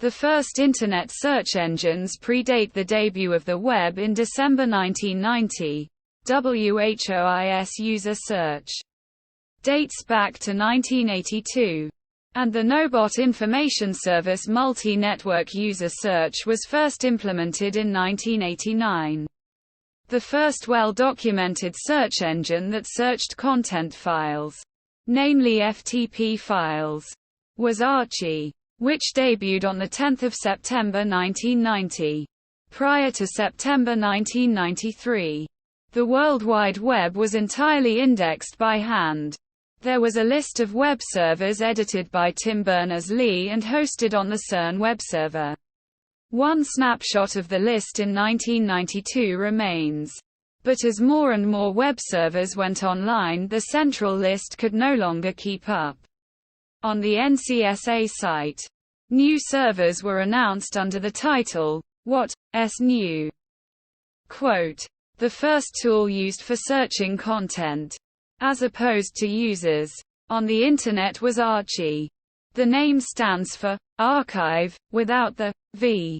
The first Internet search engines predate the debut of the web in December 1990. WHOIS user search dates back to 1982. And the Nobot Information Service multi-network user search was first implemented in 1989. The first well-documented search engine that searched content files, namely FTP files, was Archie, which debuted on 10 September 1990. Prior to September 1993, the World Wide Web was entirely indexed by hand. There was a list of web servers edited by Tim Berners-Lee and hosted on the CERN web server. One snapshot of the list in 1992 remains. But as more and more web servers went online, the central list could no longer keep up. On the NCSA site, new servers were announced under the title, "What's New?" Quote, "The first tool used for searching content, as opposed to users, on the Internet was Archie. The name stands for archive, without the V.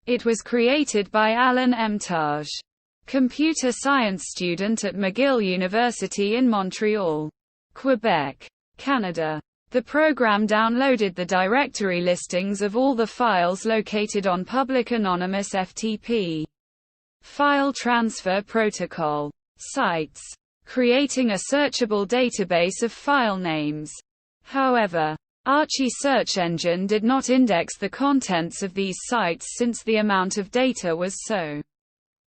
It was created by Alan Emtage, computer science student at McGill University in Montreal, Quebec, Canada. The program downloaded the directory listings of all the files located on public anonymous FTP file transfer protocol sites, creating a searchable database of file names. However, Archie search engine did not index the contents of these sites since the amount of data was so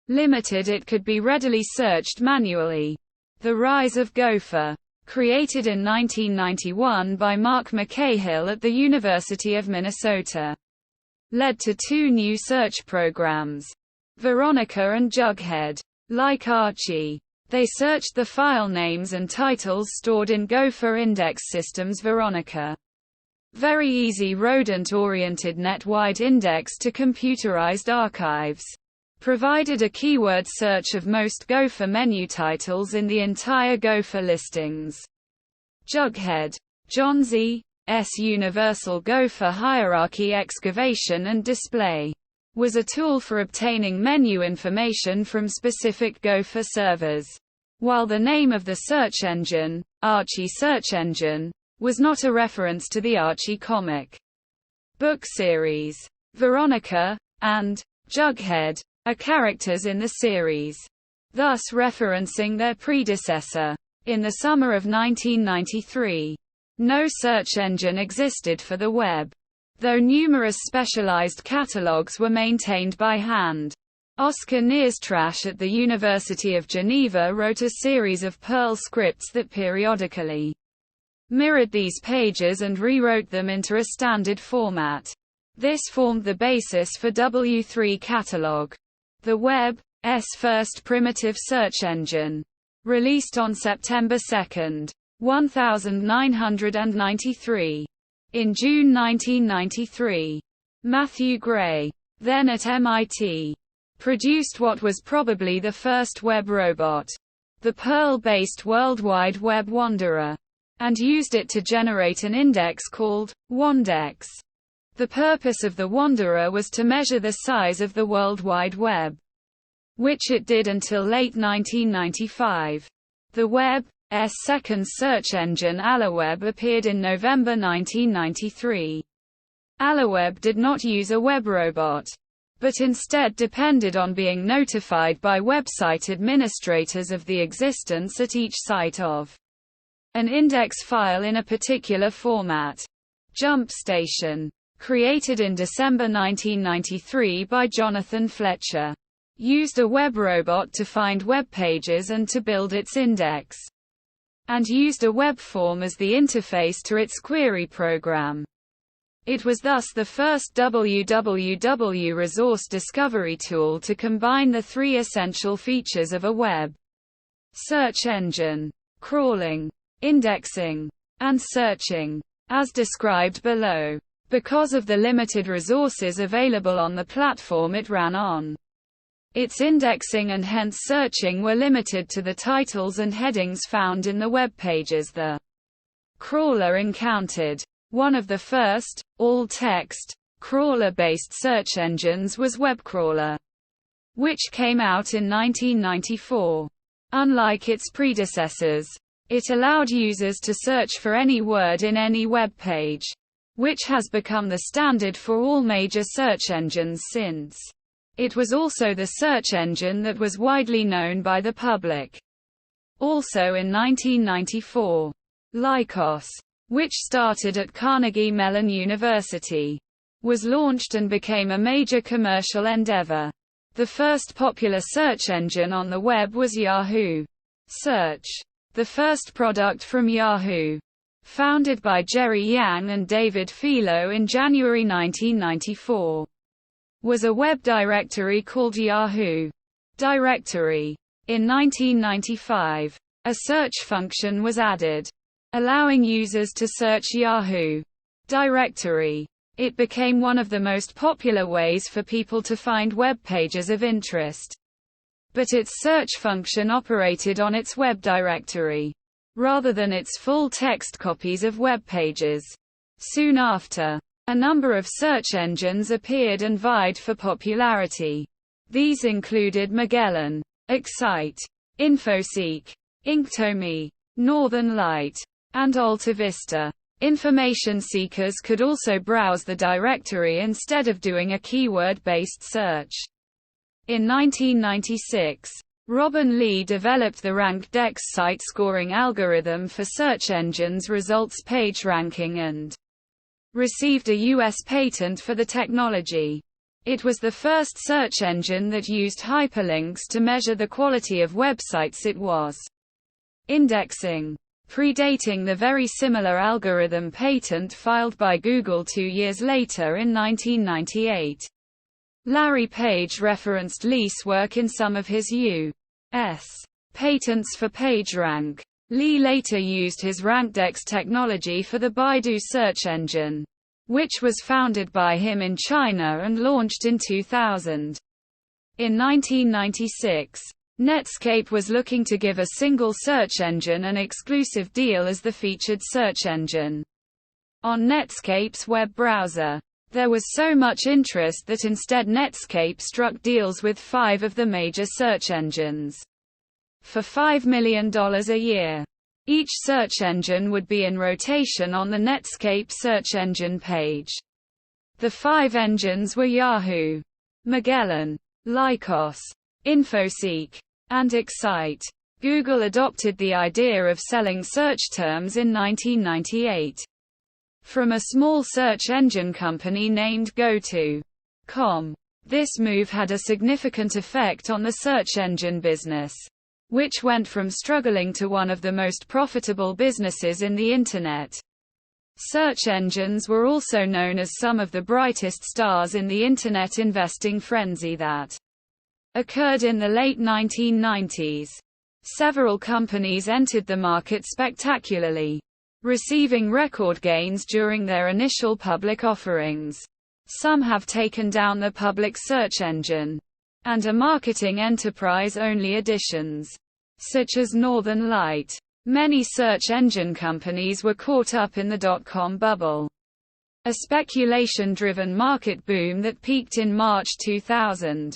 limited it could be readily searched manually. The rise of Gopher, created in 1991 by Mark McCahill at the University of Minnesota, led to two new search programs, Veronica and Jughead. Like Archie, they searched the file names and titles stored in Gopher index systems. Veronica, very easy rodent-oriented net-wide index to computerized archives, provided a keyword search of most Gopher menu titles in the entire Gopher listings. Jughead, John Z. S. Universal Gopher Hierarchy Excavation and Display, was a tool for obtaining menu information from specific Gopher servers. While the name of the search engine, Archie Search Engine, was not a reference to the Archie comic book series, Veronica and Jughead are characters in the series, thus referencing their predecessor. In the summer of 1993, no search engine existed for the web, though numerous specialized catalogs were maintained by hand. Oscar Neerstrash at the University of Geneva wrote a series of Perl scripts that periodically mirrored these pages and rewrote them into a standard format. This formed the basis for W3 Catalog, the web's first primitive search engine. Released on September 2, 1993. In June 1993, Matthew Gray, then at MIT, produced what was probably the first web robot, the Perl-based World Wide Web Wanderer, and used it to generate an index called Wandex. The purpose of the Wanderer was to measure the size of the World Wide Web, which it did until late 1995. The web's second search engine, AllaWeb, appeared in November 1993. AllaWeb did not use a web robot, but instead depended on being notified by website administrators of the existence at each site of an index file in a particular format. JumpStation, created in December 1993 by Jonathan Fletcher, used a web robot to find web pages and to build its index, and used a web form as the interface to its query program. It was thus the first www resource discovery tool to combine the three essential features of a web search engine: crawling, indexing, and searching, as described below. Because of the limited resources available on the platform it ran on, its indexing and hence searching were limited to the titles and headings found in the web pages the crawler encountered. One of the first, all-text, crawler-based search engines was WebCrawler, which came out in 1994. Unlike its predecessors, it allowed users to search for any word in any web page, which has become the standard for all major search engines since. It was also the search engine that was widely known by the public. Also in 1994, Lycos, which started at Carnegie Mellon University, was launched and became a major commercial endeavor. The first popular search engine on the web was Yahoo! Search. The first product from Yahoo!, founded by Jerry Yang and David Filo in January 1994, was a web directory called Yahoo! Directory. In 1995, a search function was added, allowing users to search Yahoo! Directory. It became one of the most popular ways for people to find web pages of interest. But its search function operated on its web directory, rather than its full text copies of web pages. Soon after, a number of search engines appeared and vied for popularity. These included Magellan, Excite, Infoseek, Inktomi, Northern Light, and AltaVista. Information seekers could also browse the directory instead of doing a keyword-based search. In 1996, Robin Lee developed the RankDex site scoring algorithm for search engines results page ranking and received a U.S. patent for the technology. It was the first search engine that used hyperlinks to measure the quality of websites it was indexing, predating the very similar algorithm patent filed by Google 2 years later in 1998. Larry Page referenced Lee's work in some of his U.S. patents for PageRank. Lee later used his RankDex technology for the Baidu search engine, which was founded by him in China and launched in 2000. In 1996, Netscape was looking to give a single search engine an exclusive deal as the featured search engine on Netscape's web browser. There was so much interest that instead Netscape struck deals with 5 of the major search engines for $5 million a year. Each search engine would be in rotation on the Netscape search engine page. The 5 engines were Yahoo!, Magellan, Lycos, Infoseek, and Excite. Google adopted the idea of selling search terms in 1998 from a small search engine company named Go.com. This move had a significant effect on the search engine business, which went from struggling to one of the most profitable businesses in the Internet. Search engines were also known as some of the brightest stars in the Internet investing frenzy that occurred in the late 1990s. Several companies entered the market spectacularly, receiving record gains during their initial public offerings. Some have taken down the public search engine and are marketing enterprise-only editions, such as Northern Light. Many search engine companies were caught up in the dot-com bubble, a speculation-driven market boom that peaked in March 2000.